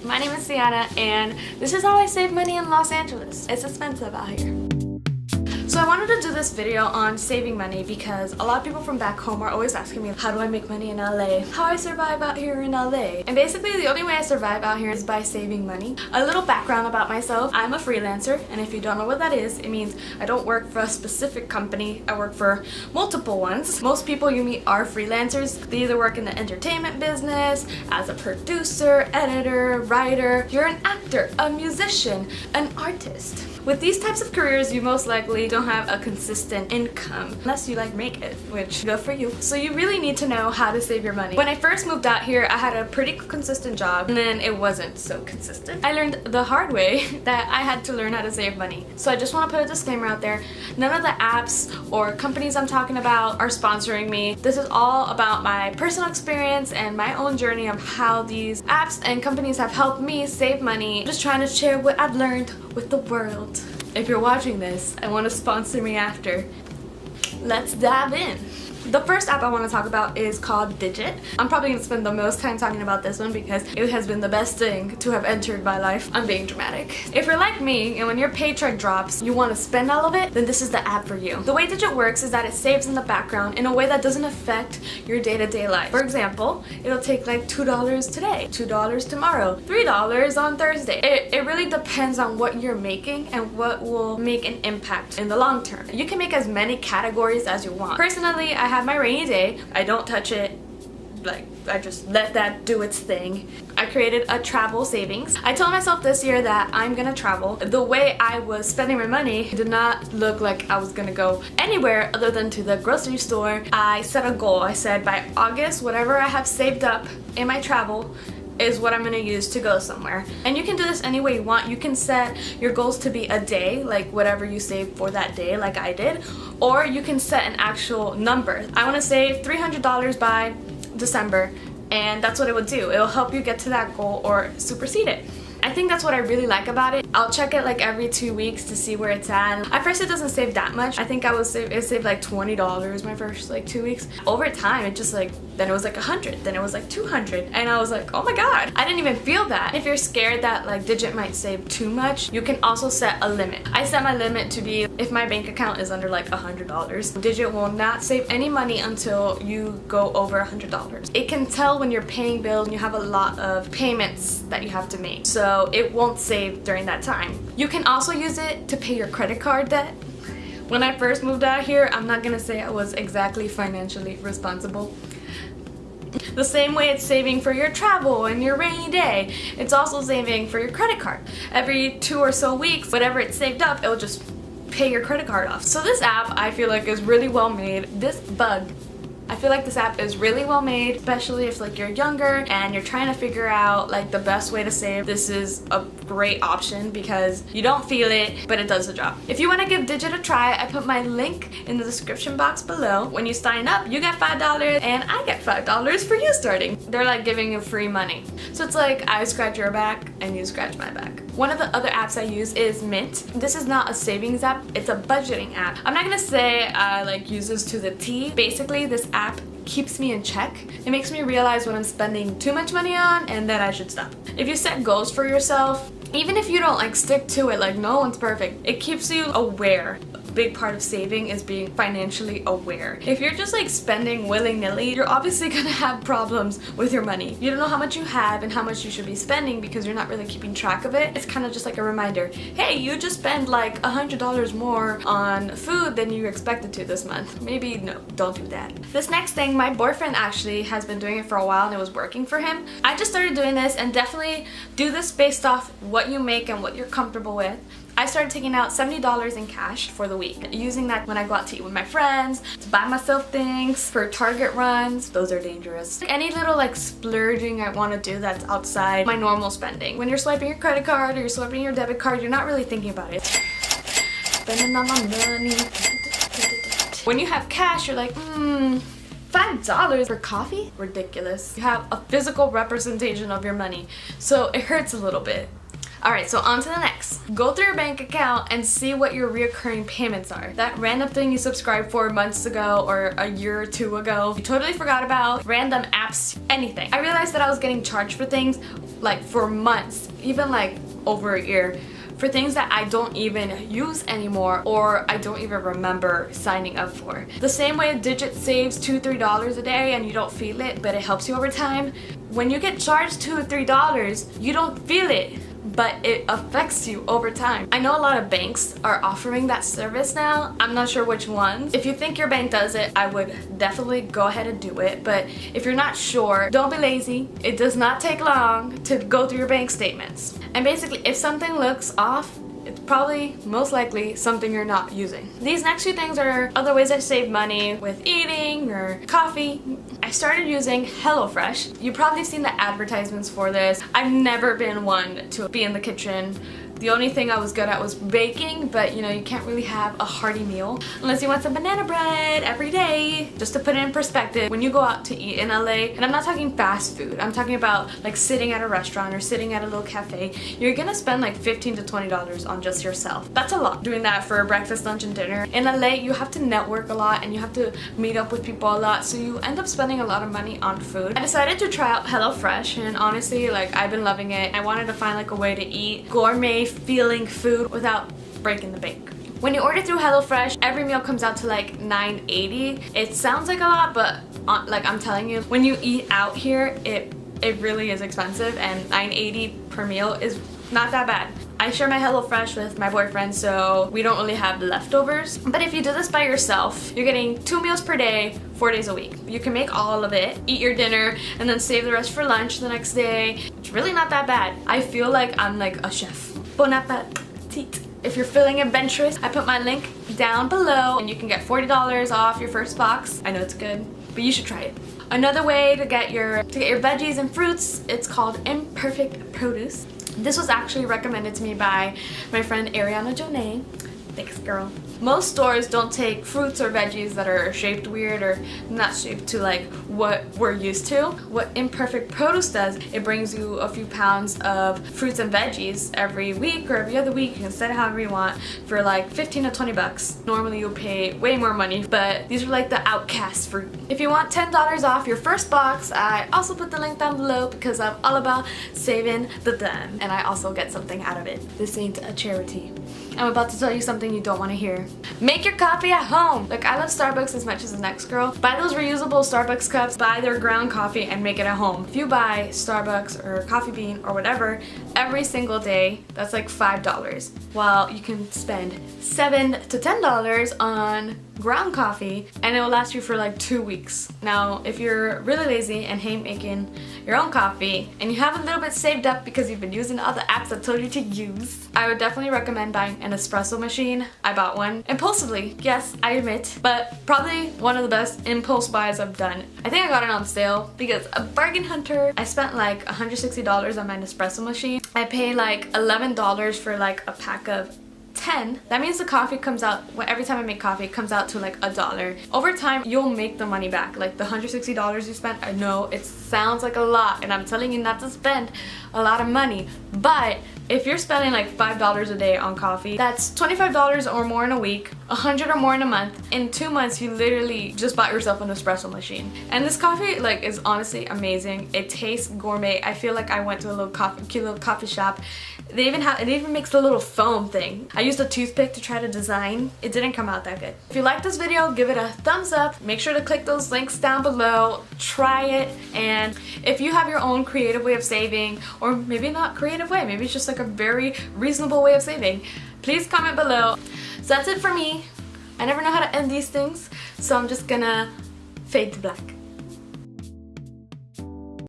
My name is Siana, and this is how I save money in Los Angeles. It's expensive out here. So I wanted to do this video on saving money because a lot of people from back home are always asking me, how do I make money in LA? How I survive out here in LA? And basically the only way I survive out here is by saving money. A little background about myself. I'm a freelancer, and if you don't know what that is, it means I don't work for a specific company. I work for multiple ones. Most people you meet are freelancers. They either work in the entertainment business, as a producer, editor, writer. You're an actor, a musician, an artist. With these types of careers, you most likely don't have a consistent income unless you make it, which good for you. So you really need to know how to save your money. When I first moved out here, I had a pretty consistent job, and then it wasn't so consistent. I learned the hard way that I had to learn how to save money. So I just want to put a disclaimer out there. None of the apps or companies I'm talking about are sponsoring me. This is all about my personal experience and my own journey of how these apps and companies have helped me save money. I'm just trying to share what I've learned with the world. If you're watching this and want to sponsor me after, let's dive in. The first app I want to talk about is called Digit. I'm probably going to spend the most time talking about this one because it has been the best thing to have entered my life. I'm being dramatic. If you're like me and when your paycheck drops, you want to spend all of it, then this is the app for you. The way Digit works is that it saves in the background in a way that doesn't affect your day-to-day life. For example, it'll take like $2 today, $2 tomorrow, $3 on Thursday. It really depends on what you're making and what will make an impact in the long term. You can make as many categories as you want. Personally, I have my rainy day. I don't touch it. I just let that do its thing. I created a travel savings. I told myself this year that I'm gonna travel. The way I was spending my money did not look like I was gonna go anywhere other than to the grocery store. I set a goal. I said by August, whatever I have saved up in my travel is what I'm gonna use to go somewhere. And you can do this any way you want. You can set your goals to be a day, like whatever you save for that day, like I did, or you can set an actual number. I wanna save $300 by December, and that's what it would do. It'll help you get to that goal or supersede it. I think that's what I really like about it. I'll check it like every 2 weeks to see where it's at. At first it doesn't save that much. I think it saved like $20 my first 2 weeks. Over time it just then it was like 100, then it was like 200, and I was like, oh my god, I didn't even feel that. If you're scared that Digit might save too much, you can also set a limit. I set my limit to be if my bank account is under like $100. Digit will not save any money until you go over $100. It can tell when you're paying bills and you have a lot of payments that you have to make, so it won't save during that time. You can also use it to pay your credit card debt. When I first moved out here, I'm not gonna say I was exactly financially responsible. The same way it's saving for your travel and your rainy day, it's also saving for your credit card. Every 2 or so weeks, whatever it's saved up, it'll just pay your credit card off. So this app, I feel like, is really well made. I feel like this app is really well made, especially if you're younger and you're trying to figure out the best way to save. This is a great option because you don't feel it, but it does the job. If you want to give Digit a try, I put my link in the description box below. When you sign up, you get $5 and I get $5 for you starting. They're giving you free money. So it's like I scratch your back and you scratch my back. One of the other apps I use is Mint. This is not a savings app, it's a budgeting app. I'm not gonna say I use this to the T. Basically, this app keeps me in check. It makes me realize when I'm spending too much money on and that I should stop. If you set goals for yourself, even if you don't stick to it, no one's perfect, it keeps you aware. Big part of saving is being financially aware. If you're just spending willy-nilly, you're obviously gonna have problems with your money. You don't know how much you have and how much you should be spending because you're not really keeping track of it. It's kind of just like a reminder, hey, you just spent $100 more on food than you expected to this month. Maybe no, don't do that. This next thing, my boyfriend actually has been doing it for a while and it was working for him. I just started doing this, and definitely do this based off what you make and what you're comfortable with. I started taking out $70 in cash for the week, using that when I go out to eat with my friends, to buy myself things, for Target runs. Those are dangerous. Any little splurging I want to do that's outside my normal spending. When you're swiping your credit card or you're swiping your debit card, you're not really thinking about it. Spending all my money. When you have cash, you're like, $5 for coffee? Ridiculous. You have a physical representation of your money, so it hurts a little bit. Alright, so on to the next. Go through your bank account and see what your reoccurring payments are. That random thing you subscribed for months ago or a year or two ago, you totally forgot about, random apps, anything. I realized that I was getting charged for things like for months, even like over a year, for things that I don't even use anymore or I don't even remember signing up for. The same way a digit saves $2-3 a day and you don't feel it, but it helps you over time. When you get charged $2 or $3, you don't feel it, but it affects you over time. I know a lot of banks are offering that service now. I'm not sure which ones. If you think your bank does it, I would definitely go ahead and do it. But if you're not sure, don't be lazy. It does not take long to go through your bank statements. And basically, if something looks off, it's probably most likely something you're not using. These next few things are other ways I save money with eating or coffee. I started using HelloFresh. You probably have seen the advertisements for this. I've never been one to be in the kitchen. The only thing I was good at was baking, but you know, you can't really have a hearty meal unless you want some banana bread every day. Just to put it in perspective, when you go out to eat in LA, and I'm not talking fast food, I'm talking about like sitting at a restaurant or sitting at a little cafe, you're gonna spend like $15 to $20 on just yourself. That's a lot. Doing that for breakfast, lunch, and dinner. In LA, you have to network a lot and you have to meet up with people a lot, so you end up spending a lot of money on food. I decided to try out HelloFresh, and honestly, like, I've been loving it. I wanted to find like a way to eat gourmet feeling food without breaking the bank. When you order through HelloFresh, every meal comes out to like $9.80. It sounds like a lot, but like I'm telling you, when you eat out here, it really is expensive, and $9.80 per meal is not that bad. I share my HelloFresh with my boyfriend, so we don't really have leftovers. But if you do this by yourself, you're getting 2 meals per day, 4 days a week. You can make all of it, eat your dinner, and then save the rest for lunch the next day. It's really not that bad. I feel like I'm like a chef. Bon appetit. If you're feeling adventurous, I put my link down below and you can get $40 off your first box. I know it's good, but you should try it. Another way to get your veggies and fruits, it's called Imperfect Produce. This was actually recommended to me by my friend Ariana Jonay. Thanks, girl. Most stores don't take fruits or veggies that are shaped weird or not shaped to like what we're used to. What Imperfect Produce does, it brings you a few pounds of fruits and veggies every week or every other week. You can set it however you want for like 15 to 20 bucks. Normally you'll pay way more money, but these are like the outcast fruit. If you want $10 off your first box, I also put the link down below because I'm all about saving the dime, and I also get something out of it. This ain't a charity. I'm about to tell you something you don't want to hear. Make your coffee at home. Like, I love Starbucks as much as the next girl. Buy those reusable Starbucks cups, buy their ground coffee, and make it at home. If you buy Starbucks or Coffee Bean or whatever every single day, that's like $5. Well, you can spend $7 to $10 on ground coffee and it will last you for like 2 weeks. Now, if you're really lazy and hate making your own coffee and you have a little bit saved up because you've been using all the apps I told you to use, I would definitely recommend buying an espresso machine. I bought one impulsively, yes, I admit, but probably one of the best impulse buys I've done. I think I got it on sale because a bargain hunter. I spent like $160 on my Nespresso machine. I paid like $11 for like a pack of 10. That means the coffee comes out, every time I make coffee, it comes out to like $1. Over time, you'll make the money back. Like the $160 you spent, I know it sounds like a lot, and I'm telling you not to spend a lot of money, but if you're spending like $5 a day on coffee, that's $25 or more in a week, $100 or more in a month. In 2 months, you literally just bought yourself an espresso machine. And this coffee like is honestly amazing. It tastes gourmet. I feel like I went to a little cute little coffee shop. It even makes the little foam thing. I used a toothpick to try to design. It didn't come out that good. If you like this video, give it a thumbs up. Make sure to click those links down below. Try it. And if you have your own creative way of saving, or maybe not creative way, maybe it's just like a very reasonable way of saving, please comment below. So that's it for me. I never know how to end these things, so I'm just gonna fade to black.